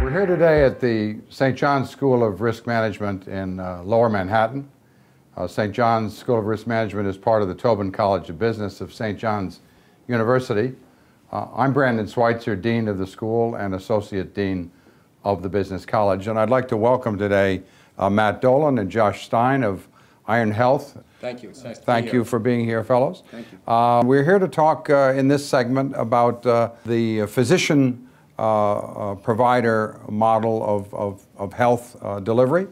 We're here today at the St. John's School of Risk Management in Lower Manhattan. St. John's School of Risk Management is part of the Tobin College of Business of St. John's University. I'm Brandon Schweitzer, Dean of the school and Associate Dean of the Business College. And I'd like to welcome today Matt Dolan and Josh Stein of Iron Health. Thank you. It's nice to be Thank here. you for being here, fellows. Thank you. We're here to talk in this segment about the physician provider model of health delivery,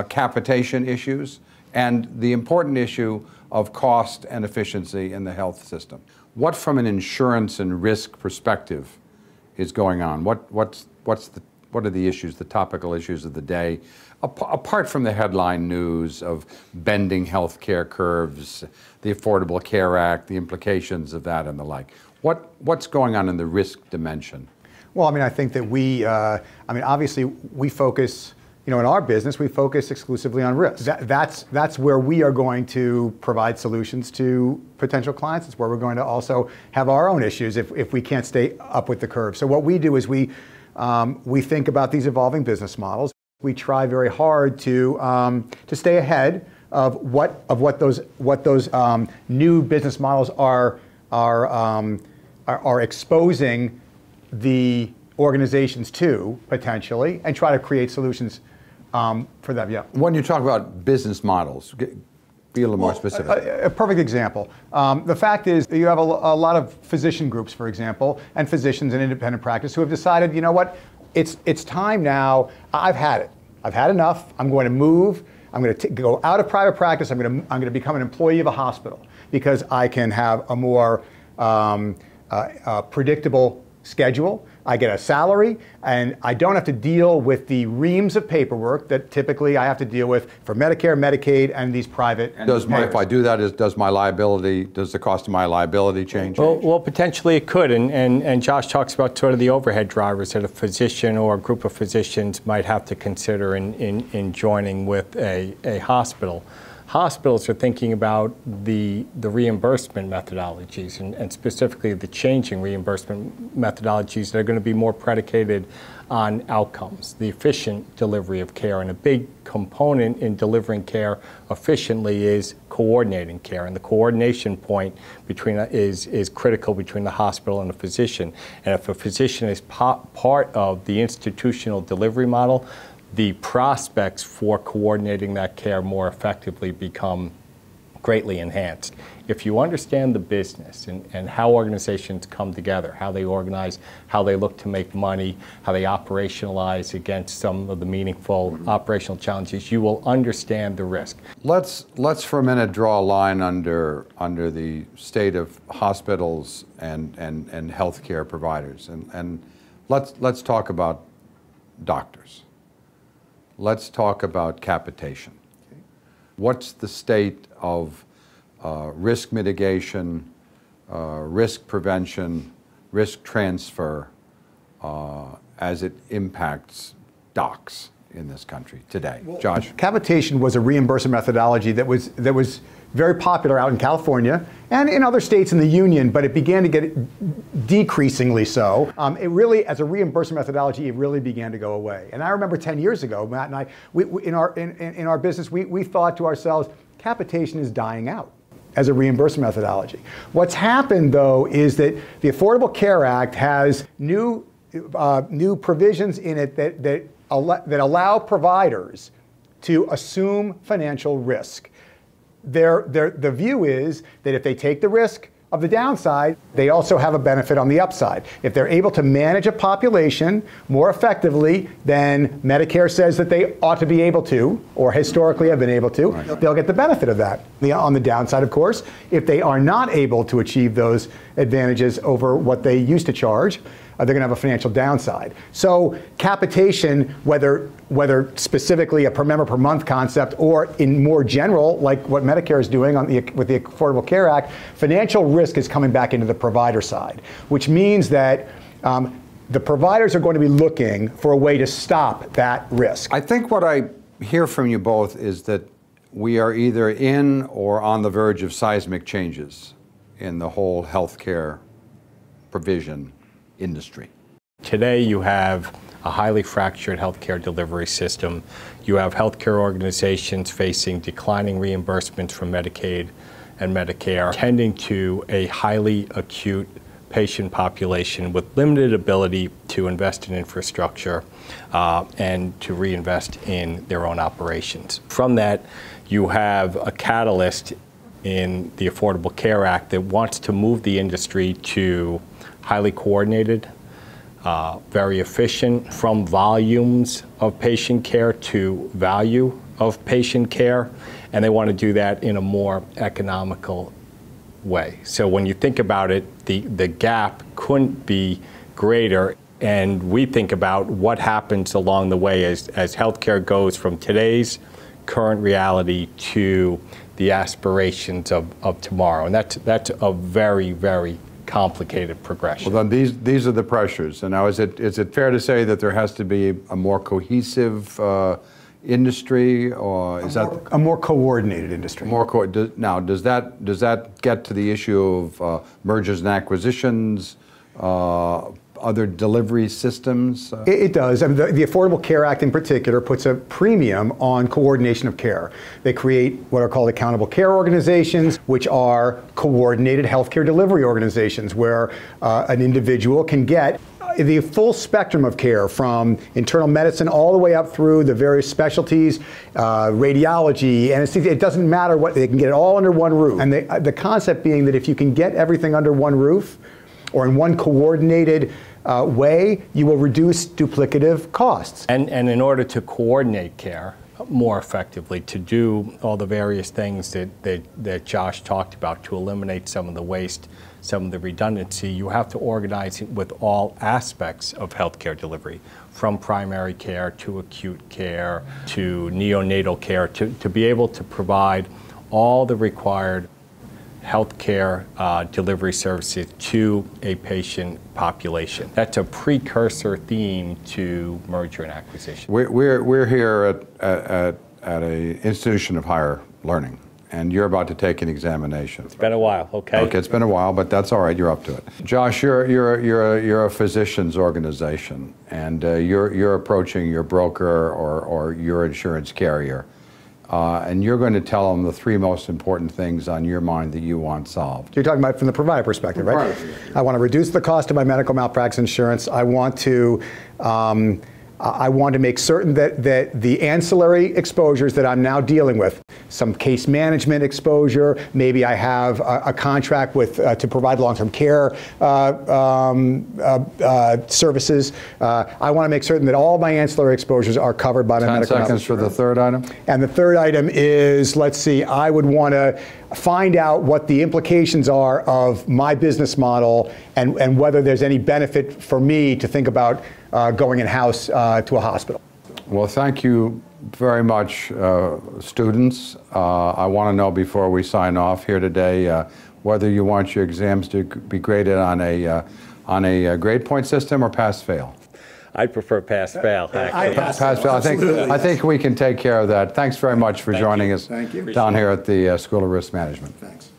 capitation issues, and the important issue of cost and efficiency in the health system. What, from an insurance and risk perspective, is going on? What are the issues, the topical issues of the day, apart from the headline news of bending healthcare curves, the Affordable Care Act, the implications of that and the like? What's going on in the risk dimension? Well, I mean, I think that obviously we focus, in our business, we focus exclusively on risk. That's where we are going to provide solutions to potential clients. It's where we're going to also have our own issues if we can't stay up with the curve. So what we do is we think about these evolving business models. We try very hard to stay ahead of what those new business models are exposing the organizations to, potentially, and try to create solutions for them. Yeah. When you talk about business models, be a little more specific. A perfect example. The fact is that you have a lot of physician groups, for example, and physicians in independent practice who have decided, you know what, it's time now. I've had it. I've had enough. I'm going to move. I'm going to go out of private practice. I'm going to become an employee of a hospital because I can have a more predictable schedule. I get a salary, and I don't have to deal with the reams of paperwork that typically I have to deal with for Medicare, Medicaid, and these private. If I do that, does the cost of my liability change? Well, potentially it could, and Josh talks about sort of the overhead drivers that a physician or a group of physicians might have to consider in joining with a hospital. Hospitals are thinking about the reimbursement methodologies and specifically the changing reimbursement methodologies that are going to be more predicated on outcomes, the efficient delivery of care. And a big component in delivering care efficiently is coordinating care. And the coordination point is critical between the hospital and the physician. And if a physician is part of the institutional delivery model, the prospects for coordinating that care more effectively become greatly enhanced. If you understand the business and how organizations come together, how they organize, how they look to make money, how they operationalize against some of the meaningful operational challenges, you will understand the risk. Let's for a minute draw a line under the state of hospitals and healthcare providers, and let's talk about doctors. Let's talk about capitation. What's the state of risk mitigation, risk prevention, risk transfer as it impacts docs in this country today? Josh? Capitation was a reimbursement methodology that was very popular out in California and in other states in the union, but it began to get decreasingly so. It really, as a reimbursement methodology, it really began to go away. And I remember 10 years ago, Matt and I, in our business, we thought to ourselves, capitation is dying out as a reimbursement methodology. What's happened, though, is that the Affordable Care Act has new provisions in it that allow providers to assume financial risk. The view is that if they take the risk of the downside, they also have a benefit on the upside. If they're able to manage a population more effectively than Medicare says that they ought to be able to, or historically have been able to, they'll get the benefit of that. On the downside, of course, if they are not able to achieve those advantages over what they used to charge, they're going to have a financial downside. So capitation, whether specifically a per member per month concept or in more general, like what Medicare is doing with the Affordable Care Act, financial risk is coming back into the provider side, which means that the providers are going to be looking for a way to stop that risk. I think what I hear from you both is that we are either in or on the verge of seismic changes in the whole healthcare provision industry. Today you have a highly fractured healthcare delivery system. You have healthcare organizations facing declining reimbursements from Medicaid and Medicare, tending to a highly acute patient population with limited ability to invest in infrastructure and to reinvest in their own operations. From that, you have a catalyst in the Affordable Care Act that wants to move the industry to highly coordinated, very efficient, from volumes of patient care to value of patient care, and they want to do that in a more economical way. So when you think about it, the gap couldn't be greater, and we think about what happens along the way as healthcare goes from today's current reality to the aspirations of tomorrow, and that's a very, very complicated progression. Well, then these are the pressures. And now, is it fair to say that there has to be a more cohesive industry, or is that a more coordinated industry? Now, does that get to the issue of mergers and acquisitions, other delivery systems? It does. I mean, the Affordable Care Act in particular puts a premium on coordination of care. They create what are called accountable care organizations, which are coordinated healthcare delivery organizations where an individual can get the full spectrum of care, from internal medicine all the way up through the various specialties, radiology, anesthesia. It doesn't matter what, they can get it all under one roof. And the concept being that if you can get everything under one roof, or in one coordinated way, you will reduce duplicative costs. And in order to coordinate care more effectively, to do all the various things that Josh talked about, to eliminate some of the waste, some of the redundancy, you have to organize it with all aspects of healthcare delivery, from primary care to acute care to neonatal care, to be able to provide all the required healthcare delivery services to a patient population. That's a precursor theme to merger and acquisition. We're here at an institution of higher learning, and you're about to take an examination. It's been a while, okay? Okay, it's been a while, but that's all right. You're up to it. Josh, you're a physicians organization, and you're approaching your broker or your insurance carrier. And you're going to tell them the three most important things on your mind that you want solved. You're talking about from the provider perspective, right? I want to reduce the cost of my medical malpractice insurance. I want to make certain that the ancillary exposures that I'm now dealing with, some case management exposure, maybe I have a contract with to provide long-term care services. I want to make certain that all my ancillary exposures are covered by my medical malpractice. 10 seconds for the third item. And the third item is, let's see, I would want to find out what the implications are of my business model and whether there's any benefit for me to think about going in-house to a hospital. Well, thank you very much, students. I want to know before we sign off here today whether you want your exams to be graded on a grade point system or pass-fail. I'd prefer pass-fail. Pass-fail. I think we can take care of that. Thanks very much for joining us down here at the School of Risk Management. Thanks.